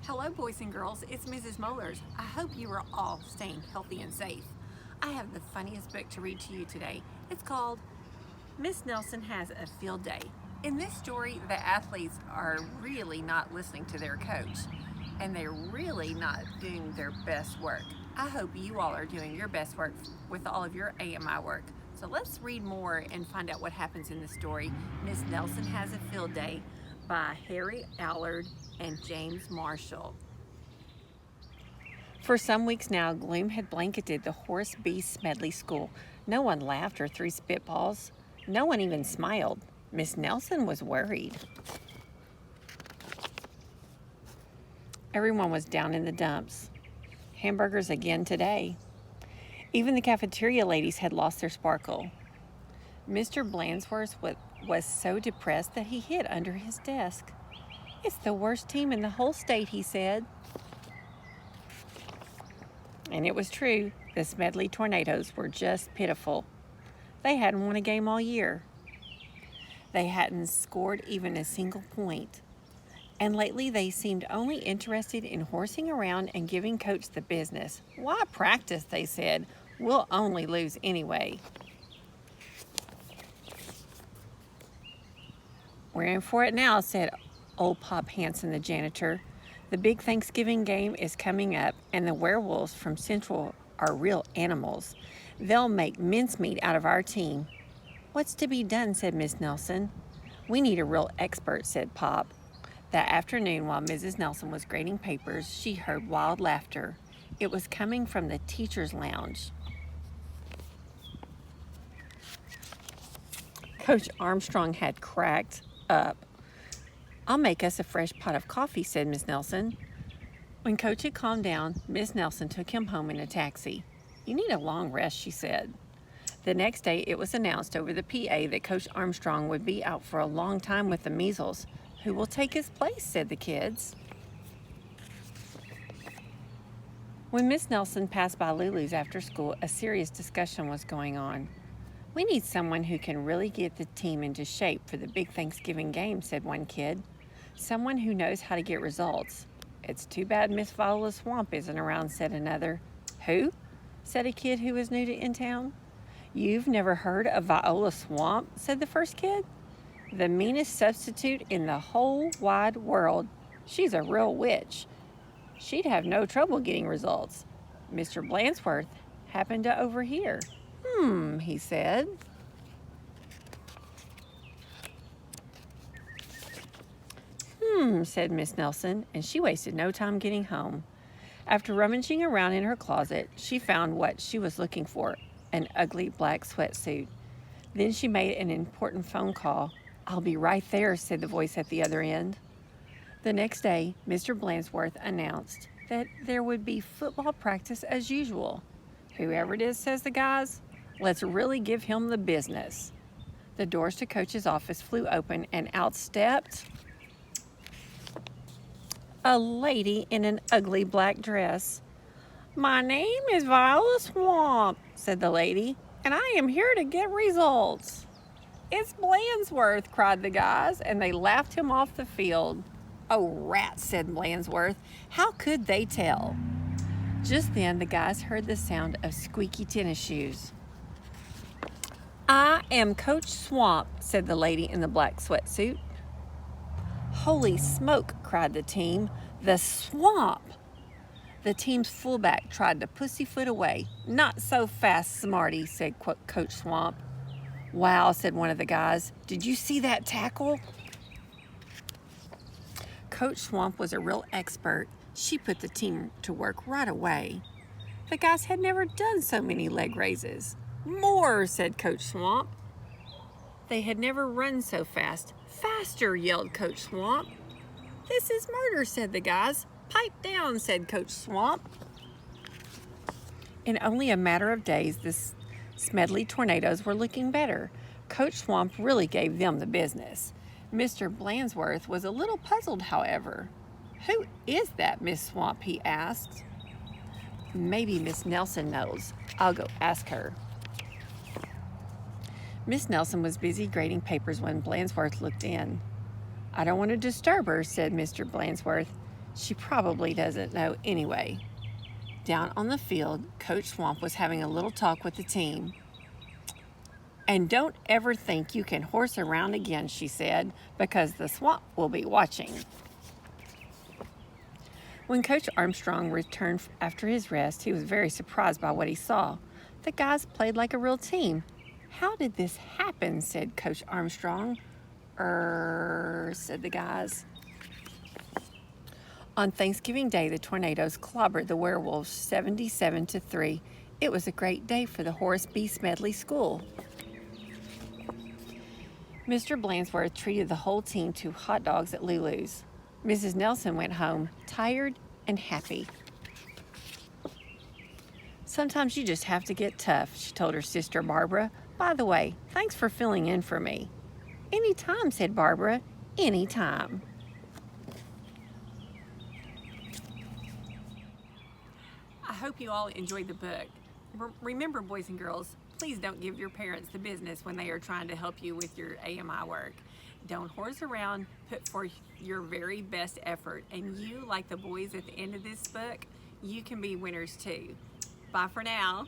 Hello, boys and girls. It's Mrs. Moellers. I hope you are all staying healthy and safe. I have the funniest book to read to you today. It's called Miss Nelson Has a Field Day. In this story, the athletes are really not listening to their coach, and they're really not doing their best work. I hope you all are doing your best work with all of your AMI work. So let's read more and find out what happens in the story, Miss Nelson Has a Field Day by Harry Allard and James Marshall. For some weeks now, gloom had blanketed the Horace B. Smedley School. No one laughed or threw spitballs. No one even smiled. Miss Nelson was worried. Everyone was down in the dumps. Hamburgers again today. Even the cafeteria ladies had lost their sparkle. Mr. Blansworth was so depressed that he hid under his desk. "It's the worst team in the whole state," he said. And it was true. The Smedley Tornadoes were just pitiful. They hadn't won a game all year. They hadn't scored even a single point. And lately they seemed only interested in horsing around and giving Coach the business. "Why practice?" they said. "We'll only lose anyway." "We're in for it now," said old Pop Hansen, the janitor. "The big Thanksgiving game is coming up, and the werewolves from Central are real animals. They'll make mincemeat out of our team." "What's to be done?" said Miss Nelson. "We need a real expert," said Pop. That afternoon, while Mrs. Nelson was grading papers, she heard wild laughter. It was coming from the teacher's lounge. Coach Armstrong had cracked up. "I'll make us a fresh pot of coffee," said Miss Nelson. When Coach had calmed down, Miss Nelson took him home in a taxi. "You need a long rest," she said. The next day it was announced over the PA that Coach Armstrong would be out for a long time with the measles. "Who will take his place?" said the kids. When Miss Nelson passed by Lulu's after school, a serious discussion was going on. "We need someone who can really get the team into shape for the big Thanksgiving game," said one kid. "Someone who knows how to get results." "It's too bad Miss Viola Swamp isn't around," said another. "Who?" said a kid who was new in town. "You've never heard of Viola Swamp?" said the first kid. "The meanest substitute in the whole wide world. She's a real witch. She'd have no trouble getting results." Mr. Blansworth happened to overhear. He said. Said Miss Nelson, and she wasted no time getting home. After rummaging around in her closet, she found what she was looking for, an ugly black sweatsuit. Then she made an important phone call. "I'll be right there," said the voice at the other end. The next day, Mr. Blansworth announced that there would be football practice as usual. "Whoever it is," says the guys, "let's really give him the business." The doors to Coach's office flew open, and out stepped a lady in an ugly black dress. "My name is Viola Swamp," said the lady, "and I am here to get results." "It's Blansworth," cried the guys, and they laughed him off the field. "Oh, rats," said Blansworth. "How could they tell?" Just then, the guys heard the sound of squeaky tennis shoes. "I am Coach Swamp," said the lady in the black sweatsuit. "Holy smoke," cried the team. "The Swamp!" The team's fullback tried to pussyfoot away. "Not so fast, smarty," said Coach Swamp. "Wow," said one of the guys. "Did you see that tackle?" Coach Swamp was a real expert. She put the team to work right away. The guys had never done so many leg raises. "More," said Coach Swamp. They had never run so fast. "Faster," yelled Coach Swamp. "This is murder," said the guys. "Pipe down," said Coach Swamp. In only a matter of days, the Smedley Tornadoes were looking better. Coach Swamp really gave them the business. Mr. Blansworth was a little puzzled, however. "Who is that Miss Swamp?" he asked. "Maybe Miss Nelson knows. I'll go ask her." Miss Nelson was busy grading papers when Blansworth looked in. "I don't want to disturb her," said Mr. Blansworth. She probably doesn't know anyway. Down on the field, Coach Swamp was having a little talk with the team. And don't ever think you can horse around again, she said, because the swamp will be watching. When Coach Armstrong returned after his rest, he was very surprised by what he saw. The guys played like a real team. How did this happen? Said Coach Armstrong. Said the guys. On Thanksgiving Day, the tornadoes clobbered the werewolves 77-3. It was a great day for the Horace B. Smedley School. Mr. Blansworth treated the whole team to hot dogs at Lulu's. Mrs. Nelson went home tired and happy. Sometimes you just have to get tough, she told her sister Barbara. By the way, thanks for filling in for me. Anytime, said Barbara. Anytime. I hope you all enjoyed the book. Remember, boys and girls, please don't give your parents the business when they are trying to help you with your AMI work. Don't horse around, put forth your very best effort, and you, like the boys at the end of this book, you can be winners too. Bye for now.